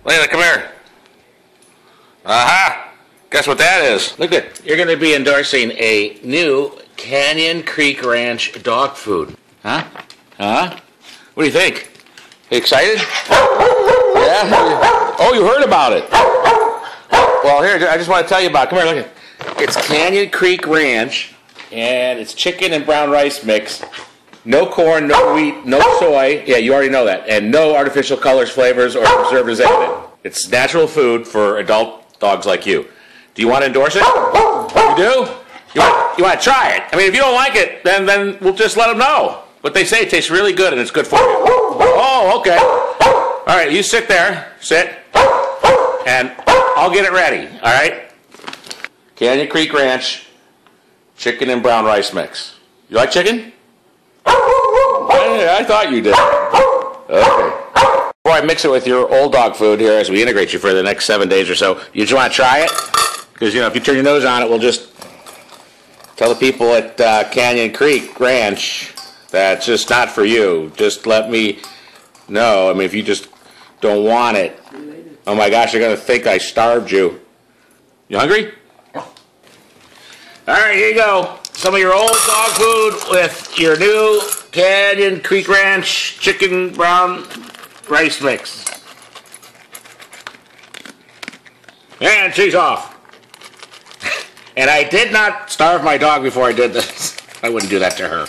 Lena, come here. Aha! Guess what that is? Look at, you're going to be endorsing a new Canyon Creek Ranch dog food. Huh? Huh? What do you think? You excited? Yeah? Oh, you heard about it. Well, here, I just want to tell you about it. Come here, look at it. It's Canyon Creek Ranch, and it's chicken and brown rice mix. No corn, no wheat, no soy. Yeah, you already know that. And no artificial colors, flavors, or preservatives in it. It's natural food for adult dogs like you. Do you want to endorse it? You do? You want to try it? I mean, if you don't like it, then we'll just let them know. But they say it tastes really good and it's good for you. Oh, okay. All right, you sit there. Sit. And I'll get it ready, all right? Canyon Creek Ranch, chicken and brown rice mix. You like chicken? I thought you did. Okay. Before I mix it with your old dog food here as we integrate you for the next 7 days or so, you just want to try it? Because, you know, if you turn your nose on it, we'll just tell the people at Canyon Creek Ranch that it's just not for you. Just let me know. I mean, if you just don't want it, oh my gosh, they're going to think I starved you. You hungry? All right, here you go. Some of your old dog food with your new Canyon Creek Ranch chicken brown rice mix. And she's off. And I did not starve my dog before I did this. I wouldn't do that to her.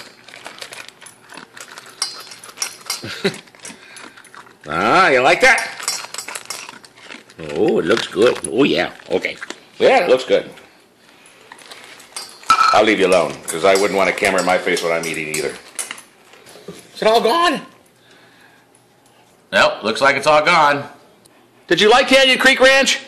Ah, you like that? Oh, it looks good. Oh, yeah. Okay. Yeah, it looks good. I'll leave you alone, because I wouldn't want a camera in my face when I'm eating either. Is it all gone? Nope, looks like it's all gone. Did you like Canyon Creek Ranch?